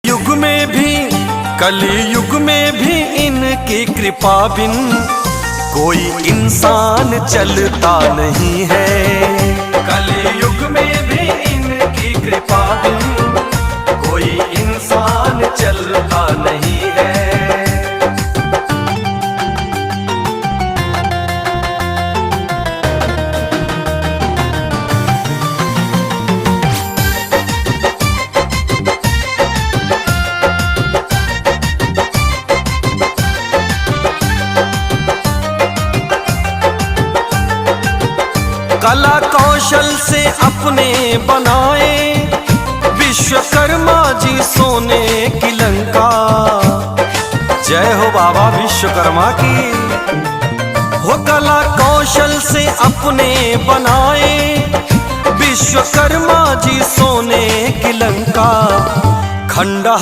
युग में भी, कली युग में भी इनकी कृपा बिन कोई इंसान चलता नहीं है। कली युग में भी इनकी कृपा बिन कोई इंसान चलता नहीं है। कला कौशल से अपने बनाए विश्वकर्मा जी सोने की लंका। जय हो बाबा विश्वकर्मा की। हो कला कौशल से अपने बनाए विश्वकर्मा जी सोने की लंका। खंडहर